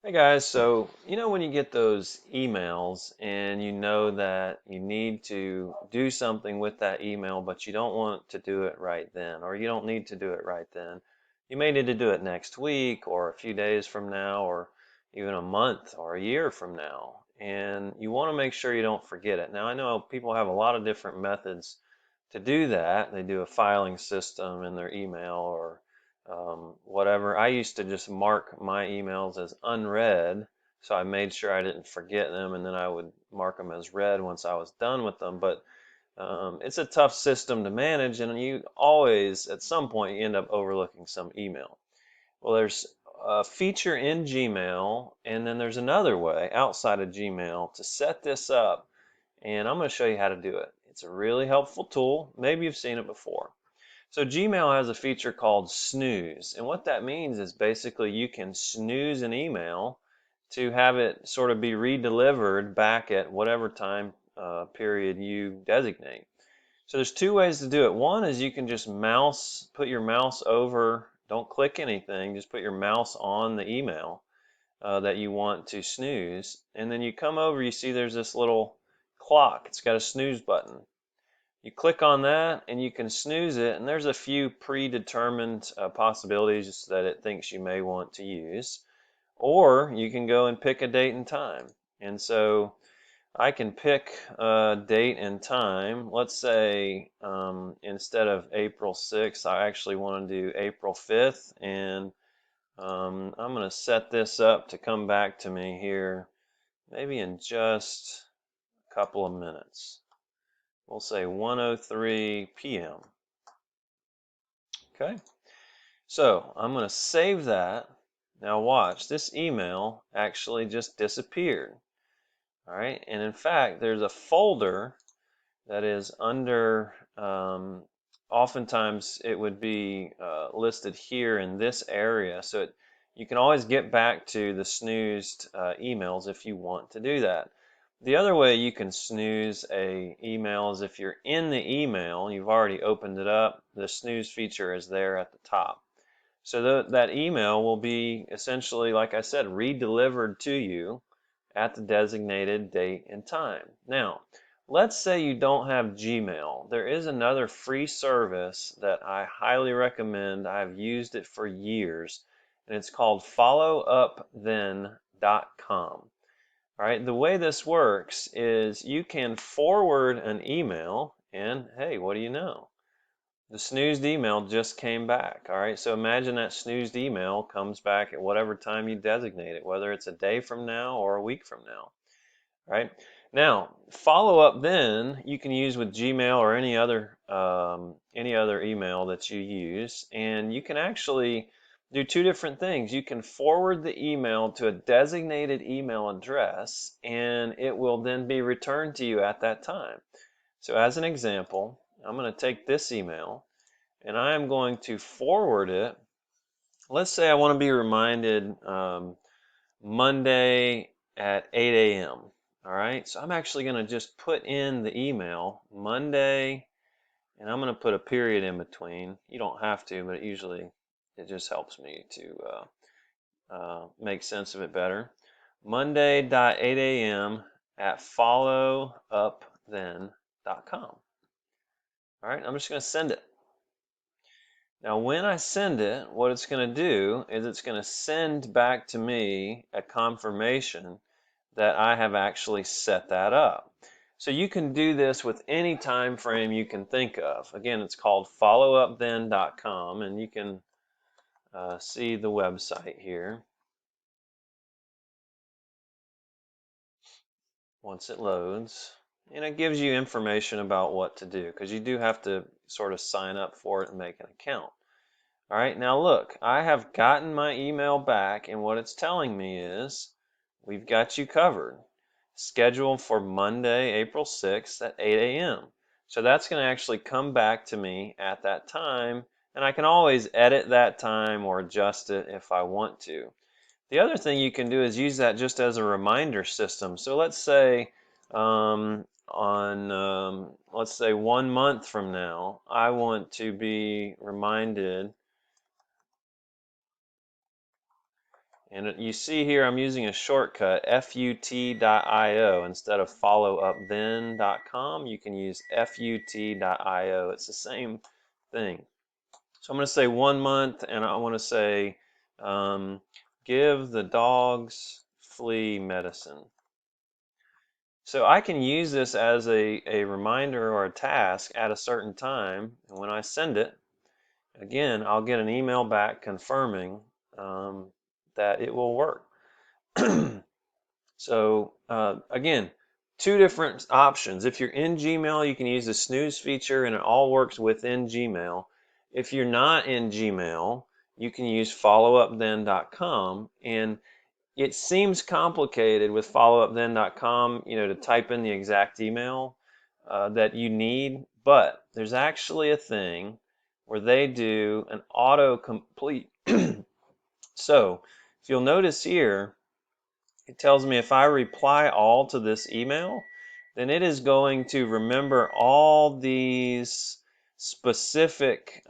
Hey guys, so when you get those emails and you know that you need to do something with that email, but you don't want to do it right then, or you don't need to do it right then. You may need to do it next week or a few days from now, or even a month or a year from now. And you want to make sure you don't forget it. Now, I know people have a lot of different methods to do that. They do a filing system in their email or whatever. I used to just mark my emails as unread, so I made sure I didn't forget them, and then I would mark them as read once I was done with them. But it's a tough system to manage, and you always, at some point, you end up overlooking some email. Well, there's a feature in Gmail, and then there's another way outside of Gmail to set this up, and I'm going to show you how to do it. It's a really helpful tool. Maybe you've seen it before. So Gmail has a feature called Snooze, and what that means is basically you can snooze an email to have it sort of be redelivered back at whatever time period you designate. So there's two ways to do it. One is you can just put your mouse over, don't click anything, just put your mouse on the email that you want to snooze, and then you come over, you see there's this little clock. It's got a snooze button. You click on that and you can snooze it, and there's a few predetermined possibilities that it thinks you may want to use. Or you can go and pick a date and time. And so I can pick a date and time. Let's say instead of April 6th, I actually want to do April 5th. And I'm going to set this up to come back to me here maybe in just a couple of minutes. We'll say 1:03 p.m. Okay, so I'm going to save that. Now watch, this email actually just disappeared. All right, and in fact, there's a folder that is under, oftentimes it would be listed here in this area. So you can always get back to the snoozed emails if you want to do that. The other way you can snooze a email is if you're in the email, you've already opened it up, the snooze feature is there at the top. So that email will be essentially, like I said, re-delivered to you at the designated date and time. Now, let's say you don't have Gmail. There is another free service that I highly recommend. I've used it for years, and it's called followupthen.com. All right, the way this works is you can forward an email, and hey, what do you know? The snoozed email just came back. All right, so imagine that snoozed email comes back at whatever time you designate it, whether it's a day from now or a week from now. All right, now follow up then you can use with Gmail or any other email that you use, and you can actually do two different things. You can forward the email to a designated email address, and it will then be returned to you at that time. So as an example, I'm going to take this email and I am going to forward it. Let's say I want to be reminded Monday at 8 a.m. All right, so I'm actually going to just put in the email Monday, and I'm going to put a period in between. You don't have to, but it just helps me to make sense of it better. Monday.8 a.m. at followupthen.com. All right, I'm just going to send it. Now, when I send it, what it's going to do is it's going to send back to me a confirmation that I have actually set that up. So you can do this with any time frame you can think of. Again, it's called followupthen.com, and you can see the website here once it loads. And it gives you information about what to do, because you do have to sort of sign up for it and make an account. All right, now look, I have gotten my email back, and what it's telling me is we've got you covered. Scheduled for Monday, April 6th at 8 a.m. So that's going to actually come back to me at that time, and I can always edit that time or adjust it if I want to. The other thing you can do is use that just as a reminder system. So let's say let's say 1 month from now, I want to be reminded And you see here I'm using a shortcut, fut.io. Instead of followupthen.com, you can use fut.io. It's the same thing. So I'm going to say 1 month, and I want to say give the dogs flea medicine. So I can use this as a reminder or a task at a certain time, and when I send it, again, I'll get an email back confirming that it will work. So again, two different options. If you're in Gmail, you can use the Snooze feature and it all works within Gmail. If you're not in Gmail, you can use followupthen.com, and it seems complicated with followupthen.com, to type in the exact email that you need, but there's actually a thing where they do an autocomplete. So if you'll notice here, it tells me if I reply all to this email, then it is going to remember all these specific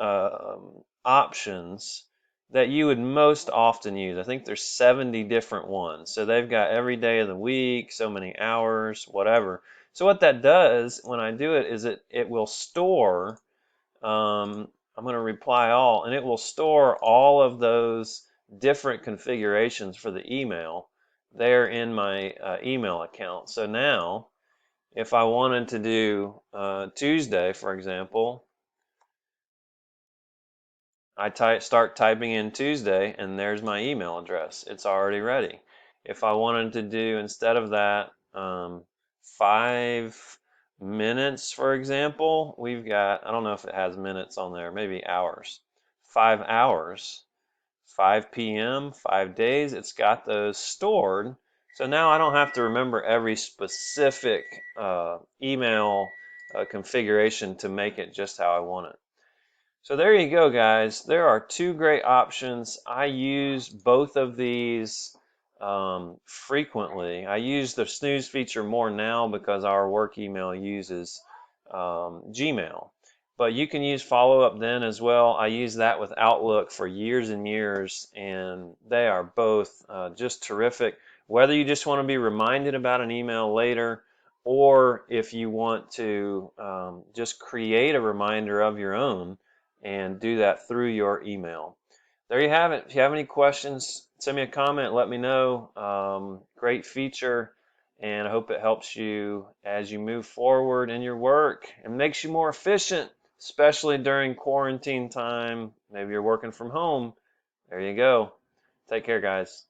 options that you would most often use. I think there's 70 different ones. So they've got every day of the week, so many hours, whatever. So what that does when I do it is it will store, I'm going to reply all, and it will store all of those different configurations for the email there in my email account. So now, if I wanted to do Tuesday, for example, I start typing in Tuesday, and there's my email address. It's already ready. If I wanted to do, instead of that, 5 minutes, for example, we've got, I don't know if it has minutes on there, maybe hours. 5 hours, 5 p.m., 5 days, it's got those stored. So now I don't have to remember every specific email configuration to make it just how I want it. So there you go, guys. There are two great options. I use both of these frequently. I use the Snooze feature more now because our work email uses Gmail. But you can use Follow Up Then as well. I use that with Outlook for years and years, and they are both just terrific. Whether you just want to be reminded about an email later, or if you want to just create a reminder of your own and do that through your email. There you have it. If you have any questions, send me a comment, let me know. Great feature, and I hope it helps you as you move forward in your work and makes you more efficient, especially during quarantine time. Maybe you're working from home. There you go. Take care, guys.